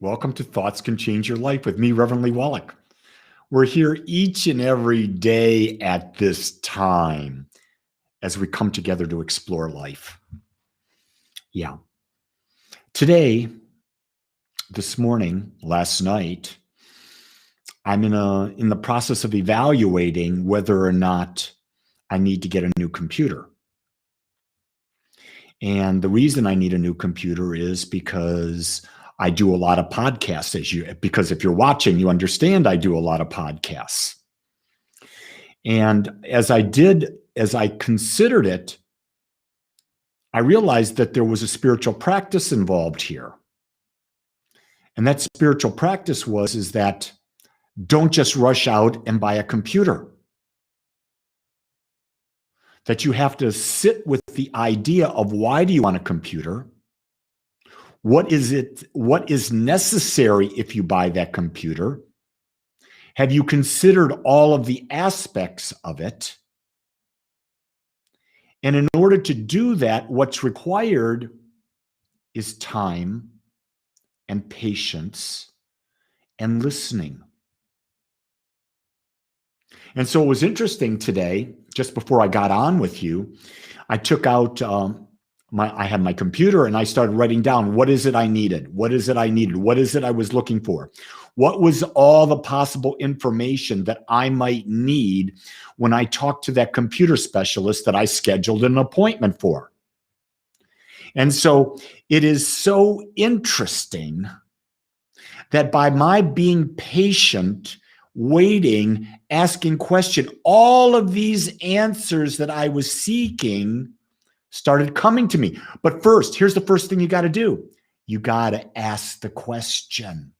Welcome to Thoughts Can Change Your Life with me, Reverend Wolak. We're here each and every day at this time as we come together to explore life. Yeah. Today, this morning, last night, I'm in the process of evaluating whether or not I need to get a new computer. And the reason I need a new computer is because I do a lot of podcasts, because if you're watching, you understand I do a lot of podcasts. And as I considered it, I realized that there was a spiritual practice involved here. And that spiritual practice is that don't just rush out and buy a computer. That you have to sit with the idea of why do you want a computer? What is necessary if you buy that computer? Have you considered all of the aspects of it? And in order to do that, what's required is time and patience and listening. And so it was interesting today, just before I got on with you, I took out I had my computer and I started writing down, what is it I needed? What is it I needed? What is it I was looking for? What was all the possible information that I might need when I talked to that computer specialist that I scheduled an appointment for? And so it is so interesting that by my being patient, waiting, asking questions, all of these answers that I was seeking started coming to me. But first, here's the first thing you got to do. You got to ask the question.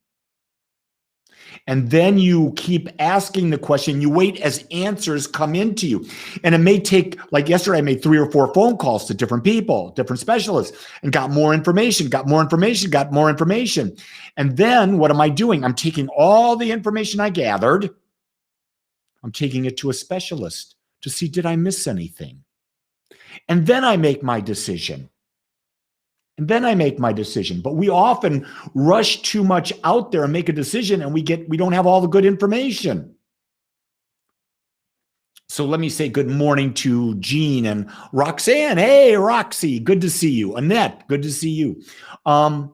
And then you keep asking the question. You wait as answers come into you. And it may take, like yesterday, I made 3 or 4 phone calls to different people, different specialists, and got more information. And then what am I doing? I'm taking all the information I gathered. I'm taking it to a specialist to see, did I miss anything? And then I make my decision. But we often rush too much out there and make a decision, and we don't have all the good information. So let me say good morning to Jean and Roxanne. Hey, Roxy, good to see you. Annette, good to see you. And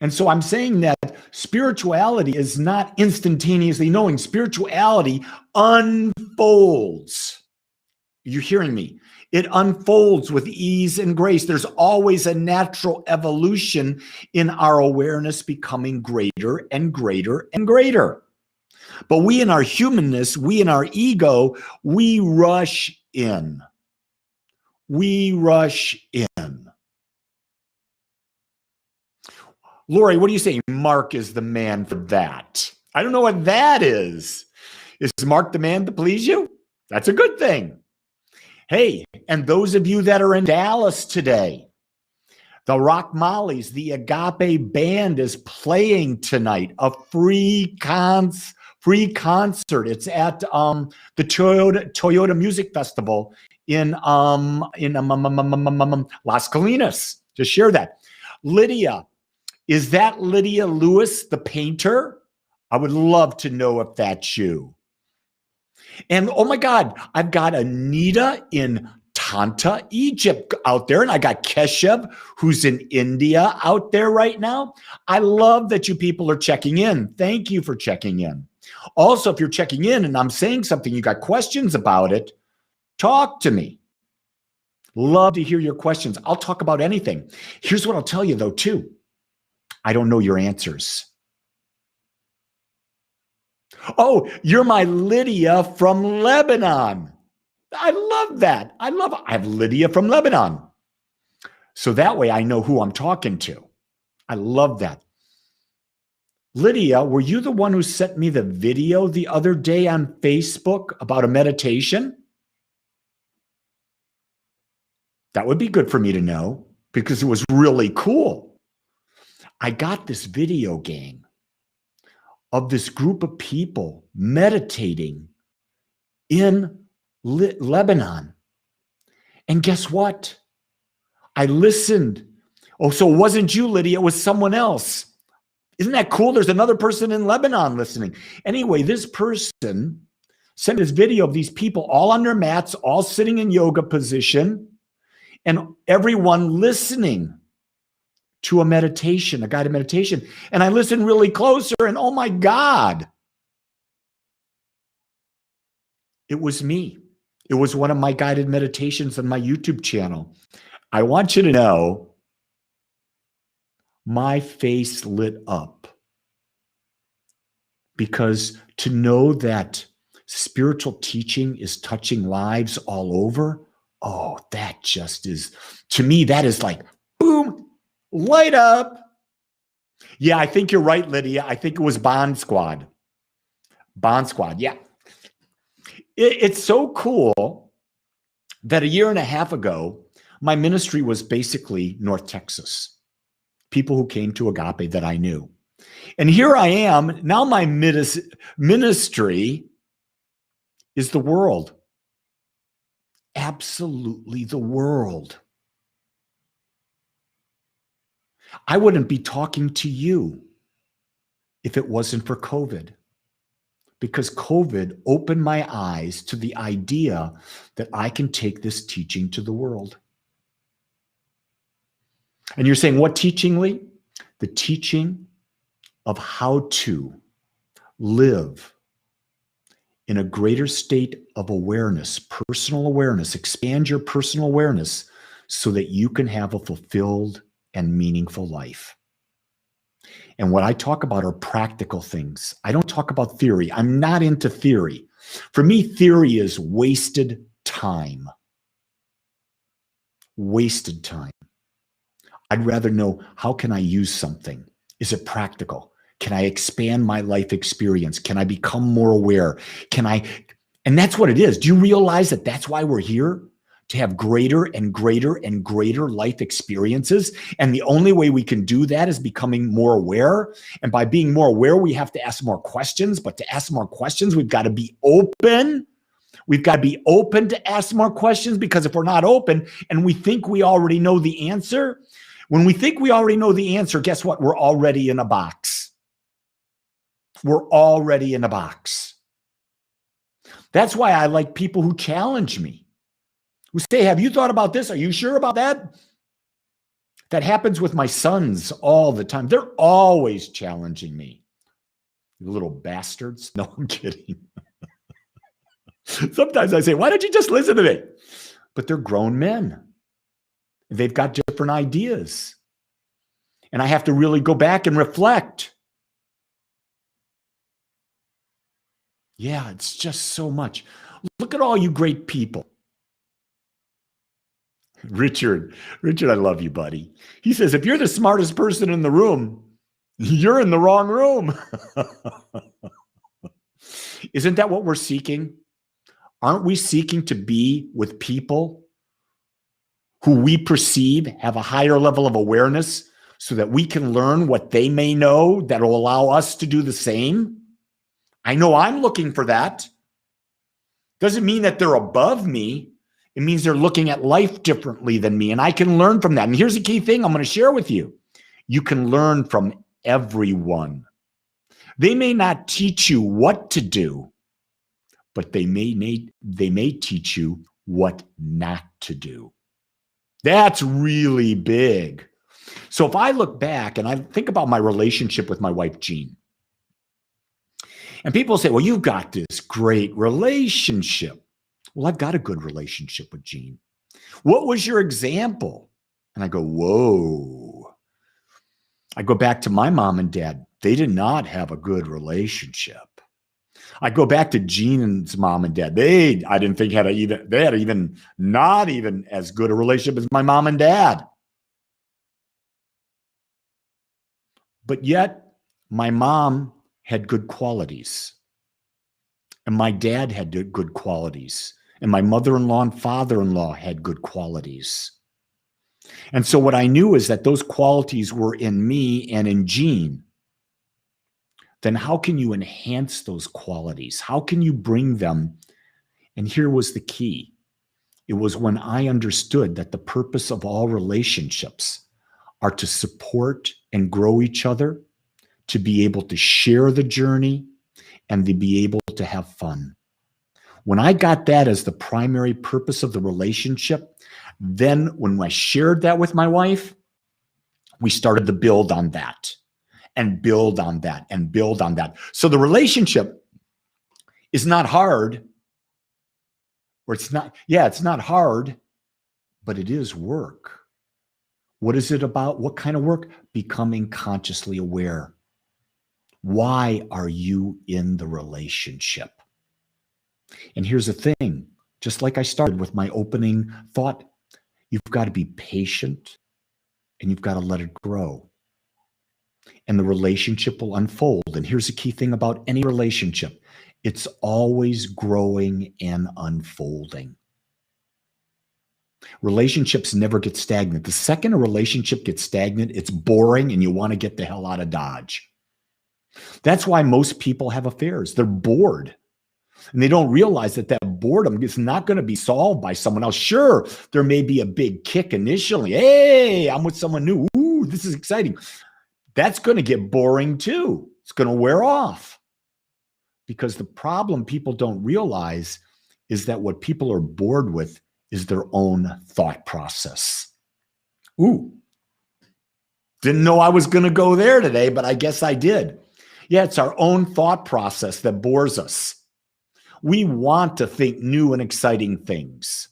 so I'm saying that spirituality is not instantaneously knowing. Spirituality unfolds. You're hearing me? It unfolds with ease and grace. There's always a natural evolution in our awareness becoming greater and greater and greater. But we in our humanness, we in our ego, we rush in. Lori, what do you say? Mark is the man for that. I don't know what that is. Is Mark the man to please you? That's a good thing. Hey, and those of you that are in Dallas today, the Rock Mollies, the Agape band is playing tonight, a free concert. It's at the Toyota Music Festival in Las Colinas. Just share that. Lydia, is that Lydia Lewis, the painter? I would love to know if that's you. And oh my God, I've got Anita in Tanta, Egypt out there. And I got Keshav, who's in India out there right now. I love that you people are checking in. Thank you for checking in. Also, if you're checking in and I'm saying something, you got questions about it, talk to me. Love to hear your questions. I'll talk about anything. Here's what I'll tell you though, too. I don't know your answers. Oh, you're my Lydia from Lebanon. I love that. I have Lydia from Lebanon. So that way I know who I'm talking to. I love that. Lydia, were you the one who sent me the video the other day on Facebook about a meditation? That would be good for me to know because it was really cool. I got this video, gang, of this group of people meditating in Lebanon. And guess what? I listened Oh, so it wasn't you, Lydia. It was someone else. Isn't that cool? There's another person in Lebanon listening. Anyway, this person sent this video of these people all on their mats, all sitting in yoga position, and everyone listening to a meditation, a guided meditation. And I listened really closer, and oh my God, it was me. It was one of my guided meditations on my YouTube channel. I want you to know, my face lit up, because to know that spiritual teaching is touching lives all over, oh, that just is, to me, that is like, boom, light up. Yeah, I think you're right, Lydia. I think it was Bond Squad. Bond Squad, yeah. It's so cool that a year and a half ago, my ministry was basically North Texas. People who came to Agape that I knew. And here I am, now my ministry is the world. Absolutely the world. I wouldn't be talking to you if it wasn't for COVID, because COVID opened my eyes to the idea that I can take this teaching to the world. And you're saying, what teaching, Lee? The teaching of how to live in a greater state of awareness, personal awareness, expand your personal awareness so that you can have a fulfilled and meaningful life. And what I talk about are practical things. I don't talk about theory. I'm not into theory. For me, theory is wasted time. Wasted time. I'd rather know, how can I use something? Is it practical? Can I expand my life experience? Can I become more aware? And that's what it is. Do you realize that that's why we're here? To have greater and greater and greater life experiences. And the only way we can do that is becoming more aware. And by being more aware, we have to ask more questions. But to ask more questions, we've got to be open. We've got to be open to ask more questions, because if we're not open and we think we already know the answer, when we think we already know the answer, guess what? We're already in a box. We're already in a box. That's why I like people who challenge me, who say, have you thought about this? Are you sure about that? That happens with my sons all the time. They're always challenging me. You little bastards. No, I'm kidding. Sometimes I say, why don't you just listen to me? But they're grown men. They've got different ideas. And I have to really go back and reflect. Yeah, it's just so much. Look at all you great people. Richard, I love you, buddy. He says, if you're the smartest person in the room, you're in the wrong room. Isn't that what we're seeking? Aren't we seeking to be with people who we perceive have a higher level of awareness so that we can learn what they may know that will allow us to do the same? I know I'm looking for that. Doesn't mean that they're above me. It means they're looking at life differently than me, and I can learn from that. And here's the key thing I'm going to share with you. You can learn from everyone. They may not teach you what to do, but they may teach you what not to do. That's really big. So if I look back and I think about my relationship with my wife, Jean, and people say, well, you've got this great relationship. Well, I've got a good relationship with Jean. What was your example? And I go, whoa. I go back to my mom and dad. They did not have a good relationship. I go back to Jean's mom and dad. I didn't think they had even not even as good a relationship as my mom and dad. But yet my mom had good qualities, and my dad had good qualities, and my mother-in-law and father-in-law had good qualities. And so what I knew is that those qualities were in me and in Jean. Then how can you enhance those qualities? How can you bring them? And here was the key. It was when I understood that the purpose of all relationships are to support and grow each other, to be able to share the journey, and to be able to have fun. When I got that as the primary purpose of the relationship, then when I shared that with my wife, we started to build on that and build on that and build on that. So the relationship is not hard, or it's not hard, but it is work. What is it about? What kind of work? Becoming consciously aware. Why are you in the relationship? And here's the thing, just like I started with my opening thought, you've got to be patient and you've got to let it grow. And the relationship will unfold. And here's the key thing about any relationship. It's always growing and unfolding. Relationships never get stagnant. The second a relationship gets stagnant, it's boring and you want to get the hell out of Dodge. That's why most people have affairs. They're bored. And they don't realize that boredom is not going to be solved by someone else. Sure, there may be a big kick initially. Hey, I'm with someone new. Ooh, this is exciting. That's going to get boring too. It's going to wear off. Because the problem people don't realize is that what people are bored with is their own thought process. Ooh, didn't know I was going to go there today, but I guess I did. Yeah, it's our own thought process that bores us. We want to think new and exciting things.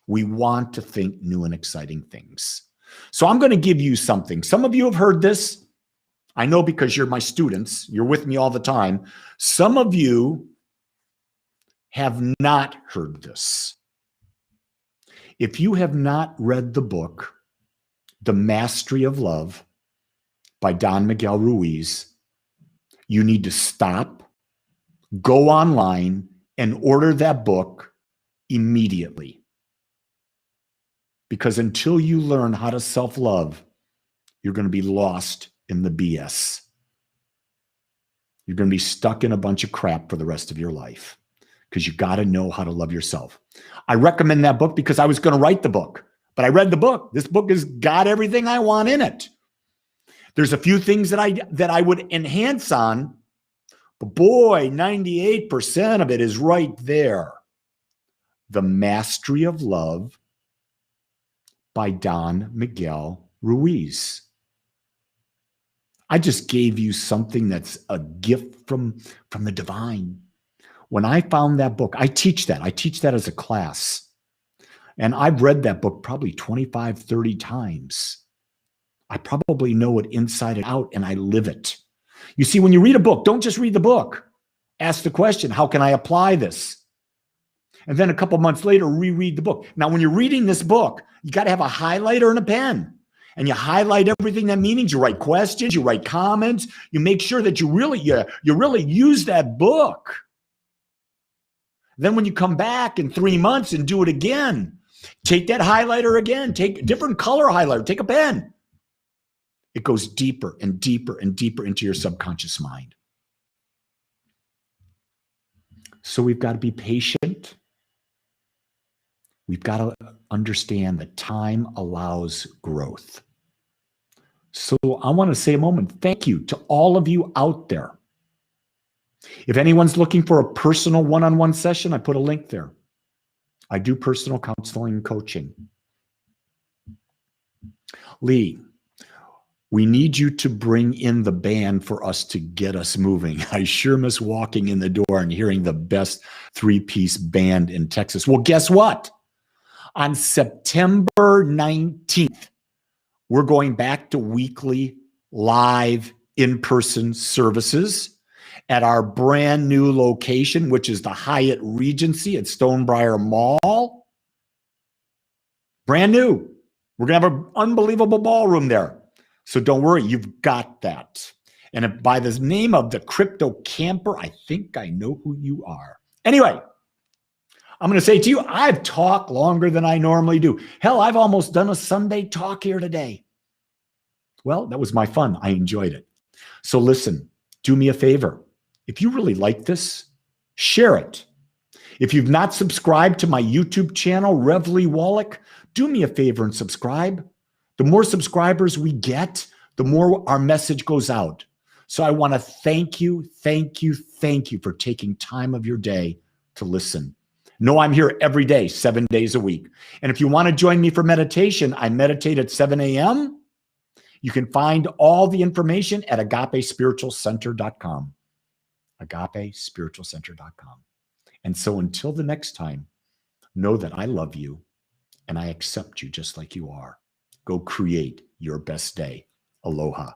We want to think new and exciting things. So I'm going to give you something. Some of you have heard this. I know because you're my students. You're with me all the time. Some of you have not heard this. If you have not read the book, The Mastery of Love by Don Miguel Ruiz, you need to stop, go online, and order that book immediately. Because until you learn how to self-love, you're going to be lost in the BS. You're going to be stuck in a bunch of crap for the rest of your life because you got to know how to love yourself. I recommend that book because I was going to write the book, but I read the book. This book has got everything I want in it. There's a few things that I would enhance on, but boy, 98% of it is right there. The Mastery of Love by Don Miguel Ruiz. I just gave you something that's a gift from the divine. When I found that book, I teach that. I teach that as a class. And I've read that book probably 25, 30 times. I probably know it inside and out, and I live it. You see, when you read a book, don't just read the book. Ask the question, how can I apply this? And then a couple months later, reread the book. Now, when you're reading this book, you got to have a highlighter and a pen. And you highlight everything that means. You write questions, you write comments. You make sure that you really use that book. Then when you come back in 3 months and do it again, take that highlighter again. Take a different color highlighter. Take a pen. It goes deeper and deeper and deeper into your subconscious mind. So we've got to be patient. We've got to understand that time allows growth. So I want to say a moment, thank you to all of you out there. If anyone's looking for a personal one-on-one session, I put a link there. I do personal counseling and coaching. Lee, we need you to bring in the band for us to get us moving. I sure miss walking in the door and hearing the best three-piece band in Texas. Well, guess what? On September 19th, we're going back to weekly live in-person services at our brand new location, which is the Hyatt Regency at Stonebriar Mall. Brand new. We're going to have an unbelievable ballroom there. So don't worry, you've got that. And by the name of the Crypto Camper, I think I know who you are. Anyway, I'm going to say to you, I've talked longer than I normally do. Hell, I've almost done a Sunday talk here today. Well, that was my fun. I enjoyed it. So listen, do me a favor. If you really like this, share it. If you've not subscribed to my YouTube channel, Wolak, do me a favor and subscribe. The more subscribers we get, the more our message goes out. So I want to thank you for taking time of your day to listen. No, I'm here every day, 7 days a week. And if you want to join me for meditation, I meditate at 7 a.m. You can find all the information at agapespiritualcenter.com. Agapespiritualcenter.com. And so until the next time, know that I love you and I accept you just like you are. Go create your best day. Aloha.